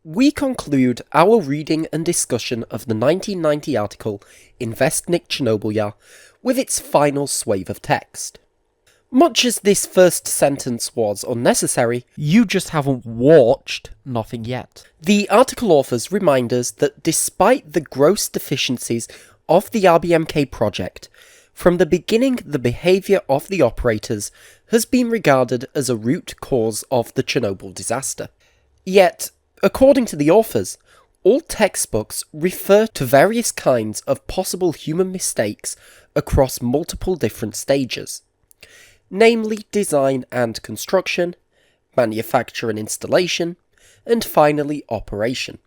We conclude our reading and discussion of the 1990 article Investnik Chernobyl with its final swathe of text. Much as this first sentence was unnecessary, you just haven't watched nothing yet. The article authors remind us that despite the gross deficiencies of the RBMK project, from the beginning the behaviour of the operators has been regarded as a root cause of the Chernobyl disaster. Yet, according to the authors, all textbooks refer to various kinds of possible human mistakes across multiple different stages, namely design and construction, manufacture and installation, and finally operation.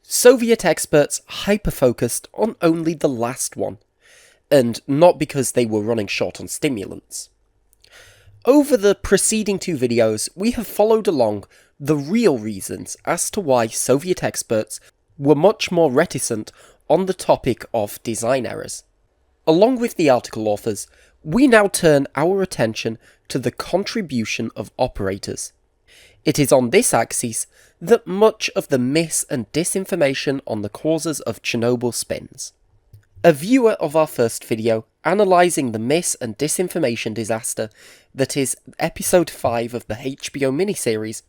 Soviet experts hyperfocused on only the last one, and not because they were running short on stimulants. Over the preceding two videos, we have followed along the real reasons as to why Soviet experts were much more reticent on the topic of design errors. Along with the article authors, we now turn our attention to the contribution of operators. It is on this axis that much of the mis- and disinformation on the causes of Chernobyl spins. A viewer of our first video, analysing the mis- and disinformation disaster that is episode 5 of the HBO miniseries,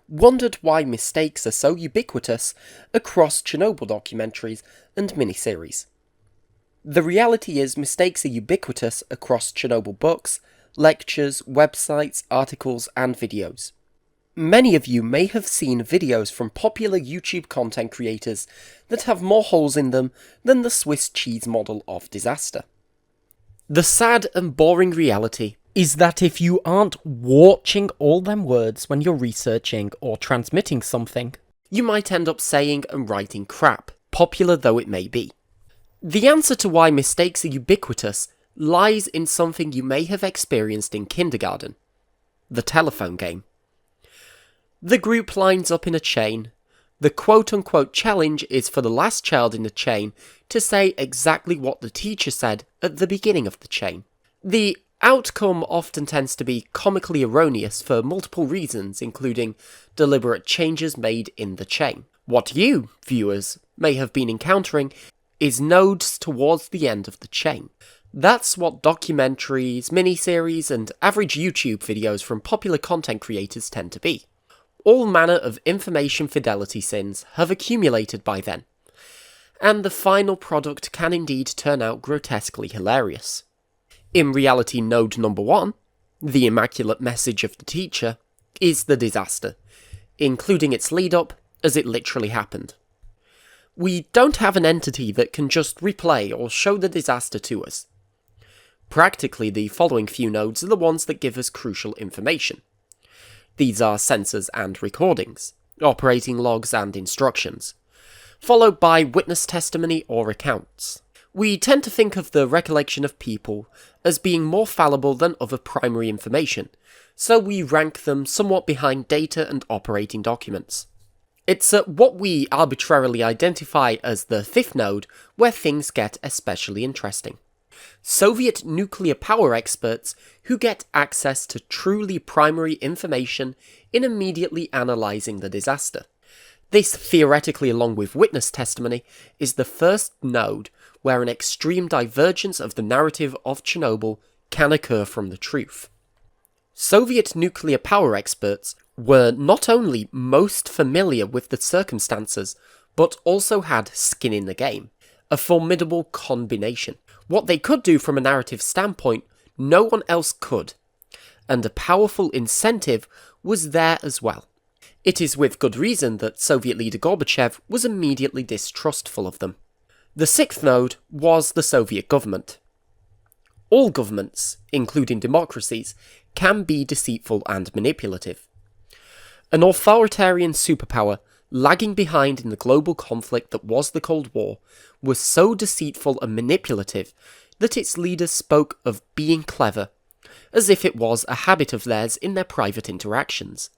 wondered why mistakes are so ubiquitous across Chernobyl documentaries and miniseries. The reality is mistakes are ubiquitous across Chernobyl books, lectures, websites, articles and videos. Many of you may have seen videos from popular YouTube content creators that have more holes in them than the Swiss cheese model of disaster. The sad and boring reality is that if you aren't watching all them words when you're researching or transmitting something, you might end up saying and writing crap, popular though it may be. The answer to why mistakes are ubiquitous lies in something you may have experienced in kindergarten: the telephone game. The group lines up in a chain. The quote-unquote challenge is for the last child in the chain to say exactly what the teacher said at the beginning of the chain. The outcome often tends to be comically erroneous for multiple reasons, including deliberate changes made in the chain. What you, viewers, may have been encountering is nodes towards the end of the chain. That's what documentaries, miniseries, and average YouTube videos from popular content creators tend to be. All manner of information fidelity sins have accumulated by then, and the final product can indeed turn out grotesquely hilarious. In reality, node number 1, the immaculate message of the teacher, is the disaster, including its lead-up as it literally happened. We don't have an entity that can just replay or show the disaster to us. Practically, the following few nodes are the ones that give us crucial information. These are sensors and recordings, operating logs and instructions, followed by witness testimony or accounts. We tend to think of the recollection of people as being more fallible than other primary information, so we rank them somewhat behind data and operating documents. It's at what we arbitrarily identify as the 5th node where things get especially interesting. Soviet nuclear power experts who get access to truly primary information in immediately analysing the disaster. This, theoretically along with witness testimony, is the first node where an extreme divergence of the narrative of Chernobyl can occur from the truth. Soviet nuclear power experts were not only most familiar with the circumstances, but also had skin in the game, a formidable combination. What they could do from a narrative standpoint, no one else could, and a powerful incentive was there as well. It is with good reason that Soviet leader Gorbachev was immediately distrustful of them. The 6th node was the Soviet government. All governments, including democracies, can be deceitful and manipulative. An authoritarian superpower, lagging behind in the global conflict that was the Cold War, was so deceitful and manipulative that its leaders spoke of being clever, as if it was a habit of theirs in their private interactions.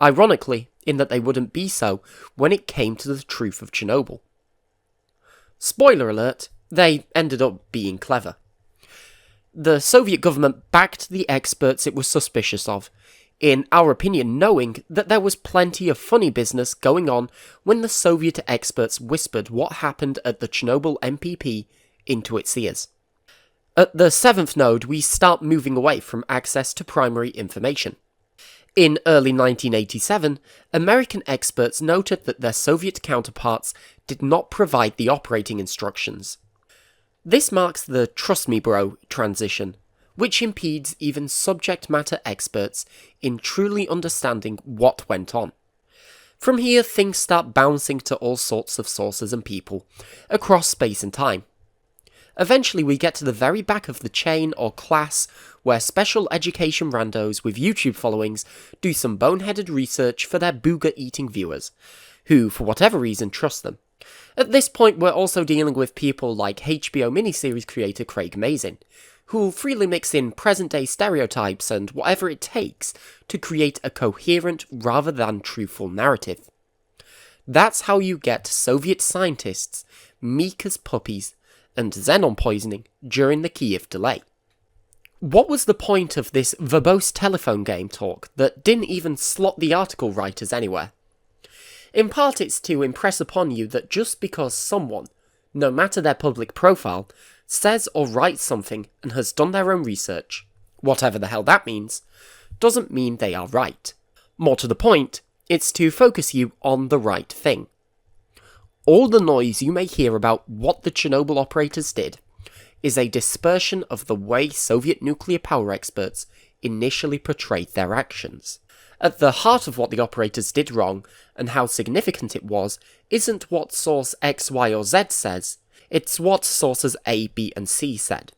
Ironically, in that they wouldn't be so when it came to the truth of Chernobyl. Spoiler alert, they ended up being clever. The Soviet government backed the experts it was suspicious of, in our opinion knowing that there was plenty of funny business going on when the Soviet experts whispered what happened at the Chernobyl MPP into its ears. At the 7th node, we start moving away from access to primary information. In early 1987, American experts noted that their Soviet counterparts did not provide the operating instructions. This marks the "trust me bro" transition, which impedes even subject matter experts in truly understanding what went on. From here, things start bouncing to all sorts of sources and people, across space and time. Eventually we get to the very back of the chain or class where special education randos with YouTube followings do some boneheaded research for their booger-eating viewers, who, for whatever reason, trust them. At this point we're also dealing with people like HBO miniseries creator Craig Mazin, who will freely mix in present-day stereotypes and whatever it takes to create a coherent rather than truthful narrative. That's how you get Soviet scientists meek as puppies and xenon poisoning during the Kiev delay. What was the point of this verbose telephone game talk that didn't even slot the article writers anywhere? In part it's to impress upon you that just because someone, no matter their public profile, says or writes something and has done their own research, whatever the hell that means, doesn't mean they are right. More to the point, it's to focus you on the right thing. All the noise you may hear about what the Chernobyl operators did is a dispersion of the way Soviet nuclear power experts initially portrayed their actions. At the heart of what the operators did wrong and how significant it was isn't what source X, Y or Z says, it's what sources A, B and C said.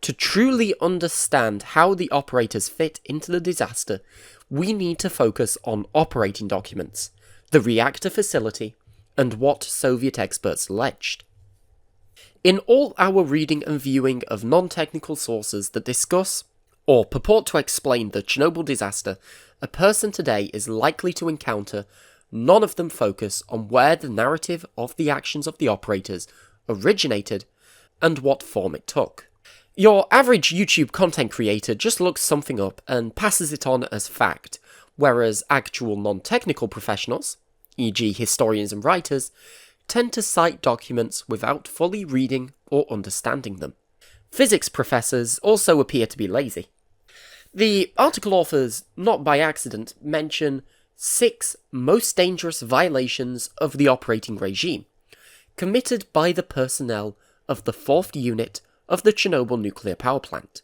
To truly understand how the operators fit into the disaster, we need to focus on operating documents, the reactor facility, and what Soviet experts alleged. In all our reading and viewing of non-technical sources that discuss or purport to explain the Chernobyl disaster, a person today is likely to encounter none of them focus on where the narrative of the actions of the operators originated and what form it took. Your average YouTube content creator just looks something up and passes it on as fact, whereas actual non-technical professionals, e.g. historians and writers, tend to cite documents without fully reading or understanding them. Physics professors also appear to be lazy. The article authors, not by accident, mention 6 most dangerous violations of the operating regime, committed by the personnel of the 4th unit of the Chernobyl nuclear power plant,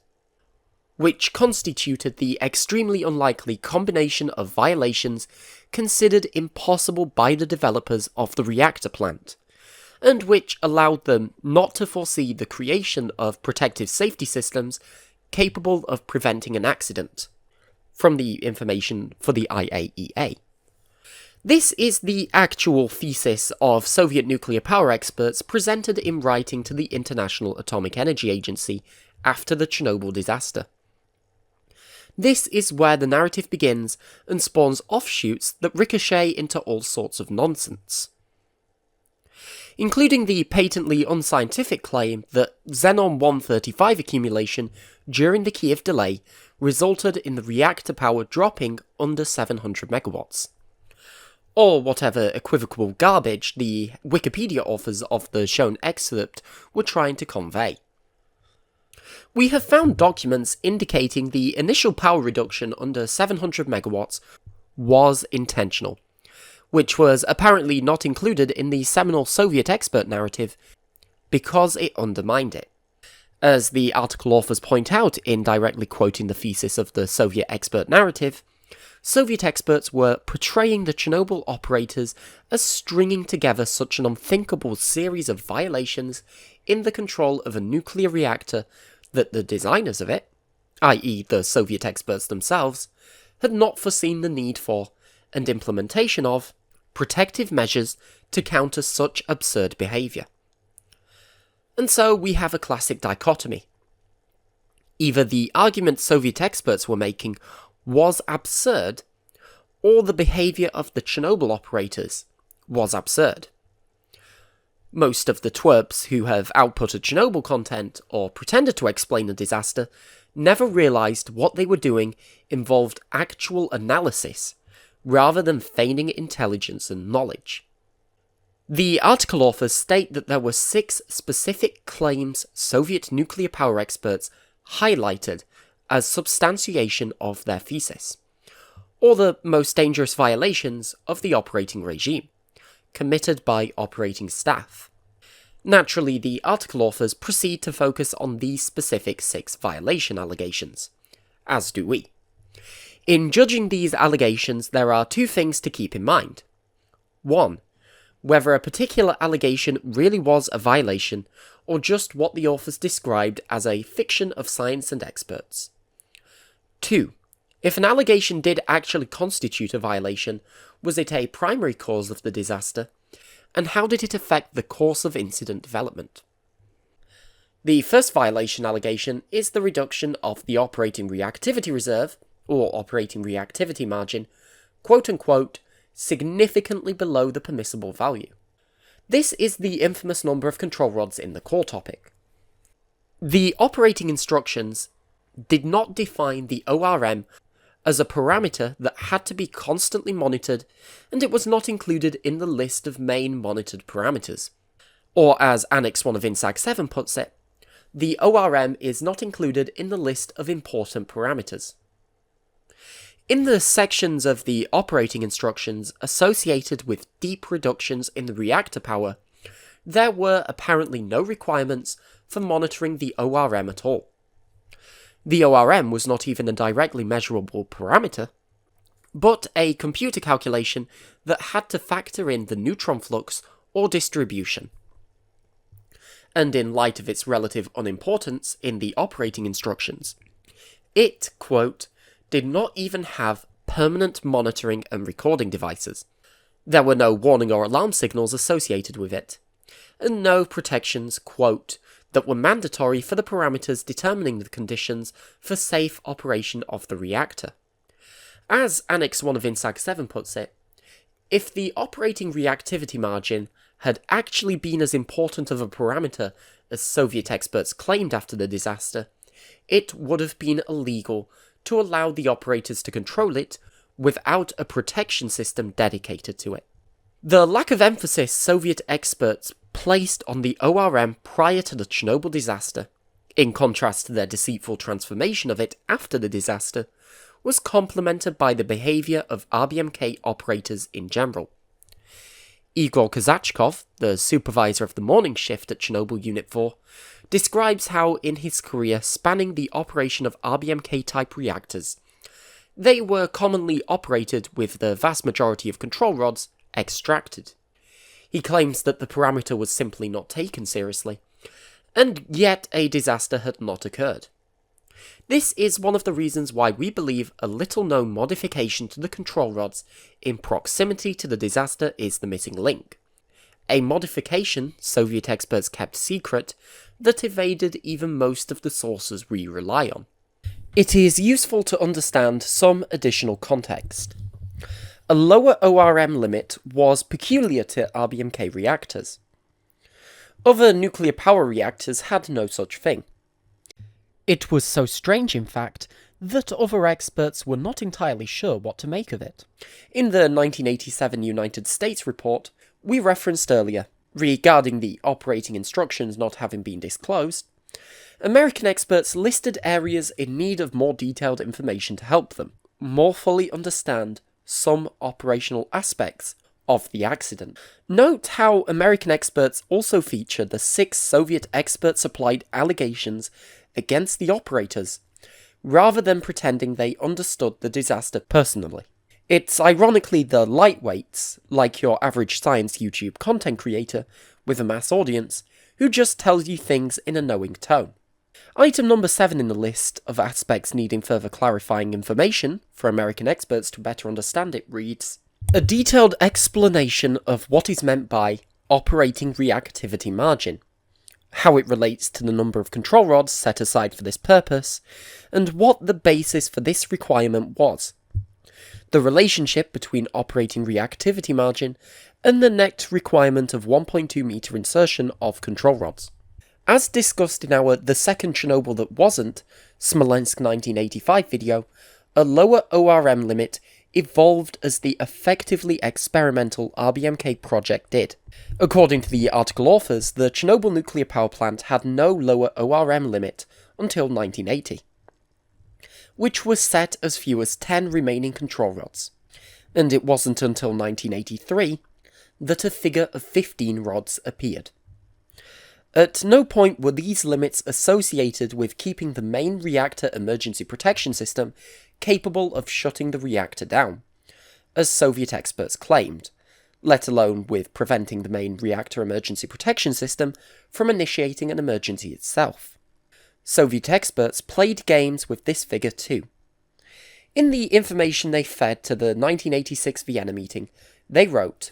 which constituted the extremely unlikely combination of violations considered impossible by the developers of the reactor plant, and which allowed them not to foresee the creation of protective safety systems capable of preventing an accident, from the information for the IAEA. This is the actual thesis of Soviet nuclear power experts presented in writing to the International Atomic Energy Agency after the Chernobyl disaster. This is where the narrative begins and spawns offshoots that ricochet into all sorts of nonsense, including the patently unscientific claim that xenon-135 accumulation during the Kiev delay resulted in the reactor power dropping under 700 megawatts, or whatever equivocal garbage the Wikipedia authors of the shown excerpt were trying to convey. We have found documents indicating the initial power reduction under 700 megawatts was intentional, which was apparently not included in the seminal Soviet expert narrative because it undermined it. As the article authors point out in directly quoting the thesis of the Soviet expert narrative, Soviet experts were portraying the Chernobyl operators as stringing together such an unthinkable series of violations in the control of a nuclear reactor that the designers of it, i.e. the Soviet experts themselves, had not foreseen the need for, and implementation of, protective measures to counter such absurd behaviour. And so we have a classic dichotomy. Either the argument Soviet experts were making was absurd, or the behaviour of the Chernobyl operators was absurd. Most of the twerps who have outputted Chernobyl content or pretended to explain the disaster never realised what they were doing involved actual analysis, rather than feigning intelligence and knowledge. The article authors state that there were 6 specific claims Soviet nuclear power experts highlighted as substantiation of their thesis, or the most dangerous violations of the operating regime, committed by operating staff. Naturally, the article authors proceed to focus on these specific 6 violation allegations, as do we. In judging these allegations, there are 2 things to keep in mind. 1. Whether a particular allegation really was a violation, or just what the authors described as a fiction of science and experts. 2. If an allegation did actually constitute a violation, was it a primary cause of the disaster, and how did it affect the course of incident development? The first violation allegation is the reduction of the operating reactivity reserve, or operating reactivity margin, quote-unquote, significantly below the permissible value. This is the infamous number of control rods in the core topic. The operating instructions did not define the ORM as a parameter that had to be constantly monitored, and it was not included in the list of main monitored parameters. Or as Annex 1 of INSAG 7 puts it, the ORM is not included in the list of important parameters. In the sections of the operating instructions associated with deep reductions in the reactor power, there were apparently no requirements for monitoring the ORM at all. The ORM was not even a directly measurable parameter, but a computer calculation that had to factor in the neutron flux or distribution. And in light of its relative unimportance in the operating instructions, it, quote, did not even have permanent monitoring and recording devices. There were no warning or alarm signals associated with it, and no protections, quote, that were mandatory for the parameters determining the conditions for safe operation of the reactor. As Annex 1 of INSAG 7 puts it, if the operating reactivity margin had actually been as important of a parameter as Soviet experts claimed after the disaster, it would have been illegal to allow the operators to control it without a protection system dedicated to it. The lack of emphasis Soviet experts placed on the ORM prior to the Chernobyl disaster, in contrast to their deceitful transformation of it after the disaster, was complemented by the behaviour of RBMK operators in general. Igor Kazachkov, the supervisor of the morning shift at Chernobyl Unit 4, describes how in his career spanning the operation of RBMK-type reactors, they were commonly operated with the vast majority of control rods extracted. He claims that the parameter was simply not taken seriously, and yet a disaster had not occurred. This is one of the reasons why we believe a little-known modification to the control rods in proximity to the disaster is the missing link. A modification Soviet experts kept secret that evaded even most of the sources we rely on. It is useful to understand some additional context. A lower ORM limit was peculiar to RBMK reactors. Other nuclear power reactors had no such thing. It was so strange, in fact, that other experts were not entirely sure what to make of it. In the 1987 United States report we referenced earlier, regarding the operating instructions not having been disclosed, American experts listed areas in need of more detailed information to help them more fully understand some operational aspects of the accident. Note how American experts also feature the 6 Soviet expert-supplied allegations against the operators, rather than pretending they understood the disaster personally. It's ironically the lightweights, like your average science YouTube content creator with a mass audience, who just tells you things in a knowing tone. Item number 7 in the list of aspects needing further clarifying information for American experts to better understand it reads, a detailed explanation of what is meant by operating reactivity margin, how it relates to the number of control rods set aside for this purpose, and what the basis for this requirement was. The relationship between operating reactivity margin and the net requirement of 1.2 meter insertion of control rods. As discussed in our The Second Chernobyl That Wasn't Smolensk 1985 video, a lower ORM limit evolved as the effectively experimental RBMK project did. According to the article authors, the Chernobyl nuclear power plant had no lower ORM limit until 1980, which was set as few as 10 remaining control rods, and it wasn't until 1983 that a figure of 15 rods appeared. At no point were these limits associated with keeping the main reactor emergency protection system capable of shutting the reactor down, as Soviet experts claimed, let alone with preventing the main reactor emergency protection system from initiating an emergency itself. Soviet experts played games with this figure too. In the information they fed to the 1986 Vienna meeting, they wrote,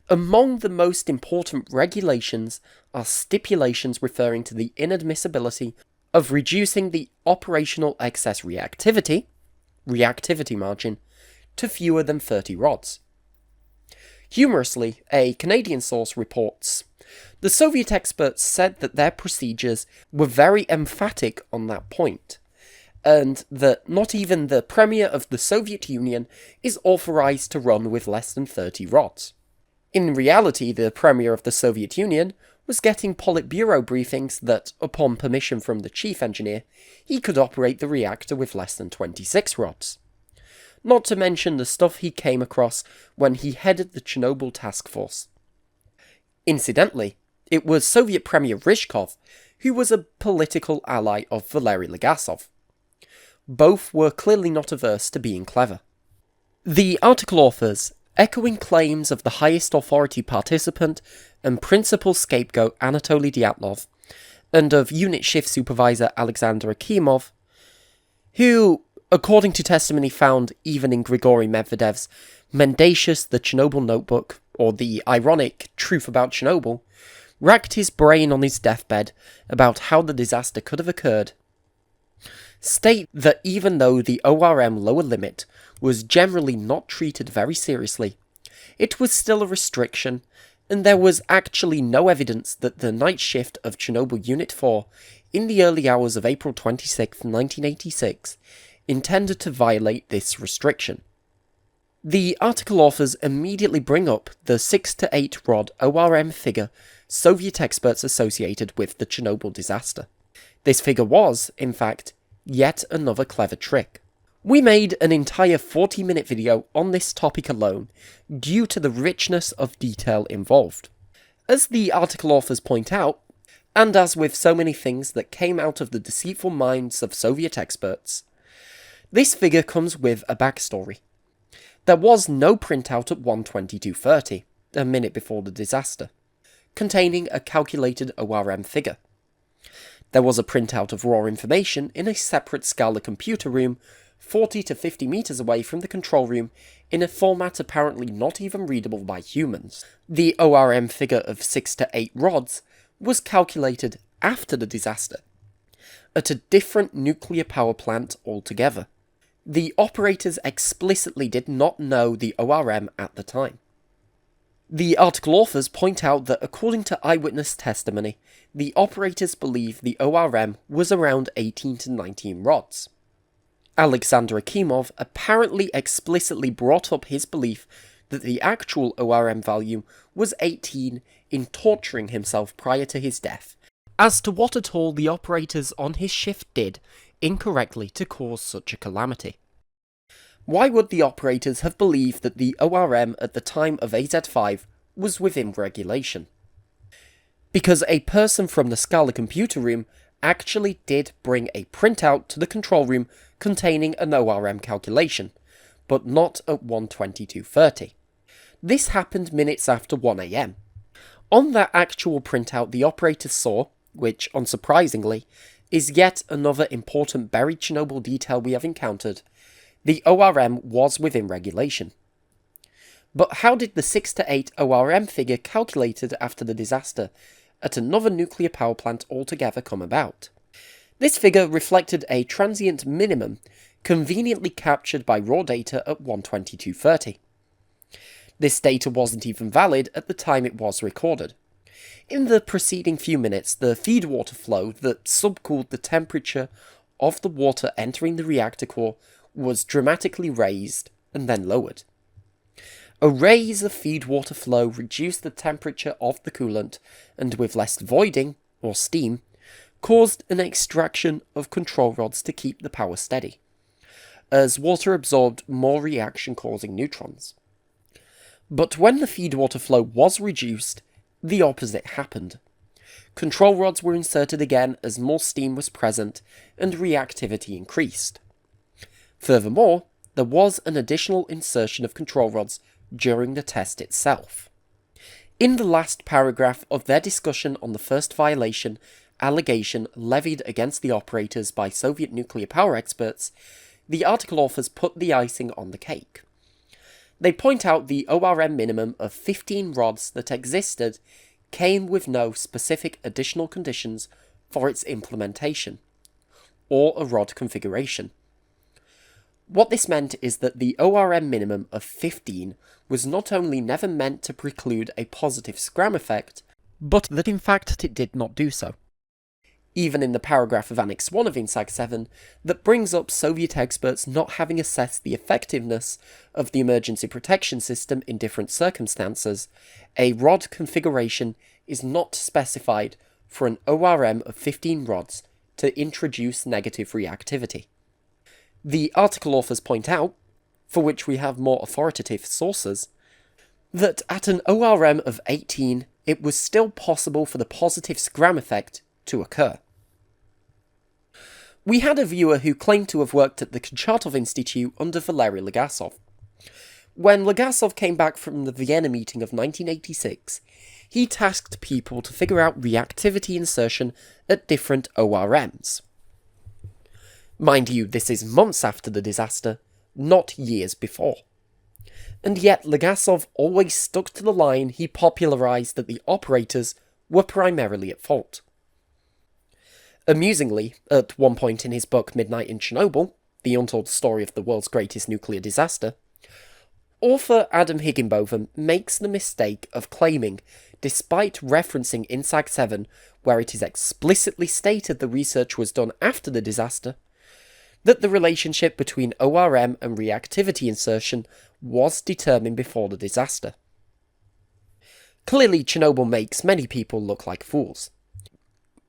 "Among the most important regulations are stipulations referring to the inadmissibility of reducing the operational excess reactivity margin, to fewer than 30 rods. Humorously, a Canadian source reports, "The Soviet experts said that their procedures were very emphatic on that point, and that not even the Premier of the Soviet Union is authorized to run with less than 30 rods. In reality, the Premier of the Soviet Union was getting Politburo briefings that, upon permission from the chief engineer, he could operate the reactor with less than 26 rods. Not to mention the stuff he came across when he headed the Chernobyl task force. Incidentally, it was Soviet Premier Ryzhkov who was a political ally of Valery Legasov. Both were clearly not averse to being clever." The article authors, echoing claims of the highest authority participant and principal scapegoat Anatoly Dyatlov, and of unit shift supervisor Alexander Akimov, who, according to testimony found even in Grigory Medvedev's mendacious The Chernobyl Notebook, or the ironic Truth About Chernobyl, racked his brain on his deathbed about how the disaster could have occurred, state that even though the ORM lower limit was generally not treated very seriously, it was still a restriction, and there was actually no evidence that the night shift of Chernobyl Unit 4 in the early hours of April 26, 1986, intended to violate this restriction. The article authors immediately bring up the 6 to 8 rod ORM figure Soviet experts associated with the Chernobyl disaster. This figure was, in fact, yet another clever trick. We made an entire 40-minute video on this topic alone due to the richness of detail involved. As the article authors point out, and as with so many things that came out of the deceitful minds of Soviet experts, this figure comes with a backstory. There was no printout at 1:22:30, a minute before the disaster, containing a calculated ORM figure. There was a printout of raw information in a separate Scala computer room 40 to 50 meters away from the control room in a format apparently not even readable by humans. The ORM figure of 6 to 8 rods was calculated after the disaster, at a different nuclear power plant altogether. The operators explicitly did not know the ORM at the time. The article authors point out that according to eyewitness testimony, the operators believe the ORM was around 18 to 19 rods. Alexander Akimov apparently explicitly brought up his belief that the actual ORM value was 18 in torturing himself prior to his death, as to what at all the operators on his shift did incorrectly to cause such a calamity. Why would the operators have believed that the ORM at the time of AZ5 was within regulation? Because a person from the Scala computer room actually did bring a printout to the control room containing an ORM calculation, but not at 1:22:30. This happened minutes after 1 AM. On that actual printout the operators saw, which, unsurprisingly, is yet another important buried Chernobyl detail we have encountered, the ORM was within regulation. But how did the 6 to 8 ORM figure calculated after the disaster at another nuclear power plant altogether come about? This figure reflected a transient minimum conveniently captured by raw data at 1:22:30. This data wasn't even valid at the time it was recorded. In the preceding few minutes, the feed water flow that subcooled the temperature of the water entering the reactor core was dramatically raised and then lowered. A raise of feed water flow reduced the temperature of the coolant, and with less voiding, or steam, caused an extraction of control rods to keep the power steady, as water absorbed more reaction-causing neutrons. But when the feed water flow was reduced, the opposite happened. Control rods were inserted again as more steam was present and reactivity increased. Furthermore, there was an additional insertion of control rods during the test itself. In the last paragraph of their discussion on the first violation allegation levied against the operators by Soviet nuclear power experts, the article authors put the icing on the cake. They point out the ORM minimum of 15 rods that existed came with no specific additional conditions for its implementation, or a rod configuration. What this meant is that the ORM minimum of 15 was not only never meant to preclude a positive scram effect, but that in fact it did not do so. Even in the paragraph of Annex 1 of INSAG 7 that brings up Soviet experts not having assessed the effectiveness of the emergency protection system in different circumstances, a rod configuration is not specified for an ORM of 15 rods to introduce negative reactivity. The article authors point out, for which we have more authoritative sources, that at an ORM of 18 it was still possible for the positive scram effect to occur. We had a viewer who claimed to have worked at the Kurchatov Institute under Valery Legasov. When Legasov came back from the Vienna meeting of 1986, he tasked people to figure out reactivity insertion at different ORMs. Mind you, this is months after the disaster, not years before. And yet Legasov always stuck to the line he popularised that the operators were primarily at fault. Amusingly, at one point in his book Midnight in Chernobyl, the untold story of the world's greatest nuclear disaster, author Adam Higginbotham makes the mistake of claiming, despite referencing INSAG 7, where it is explicitly stated the research was done after the disaster, that the relationship between ORM and reactivity insertion was determined before the disaster. Clearly, Chernobyl makes many people look like fools.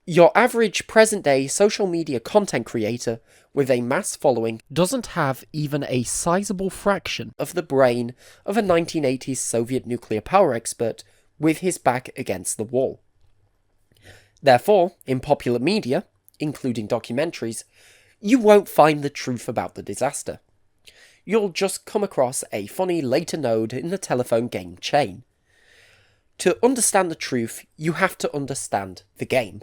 Your average present-day social media content creator with a mass following Doesn't have even a sizable fraction of the brain of a 1980s Soviet nuclear power expert with his back against the wall. Therefore, in popular media, including documentaries, you won't find the truth about the disaster. You'll just come across a funny later node in the telephone game chain. To understand the truth, you have to understand the game.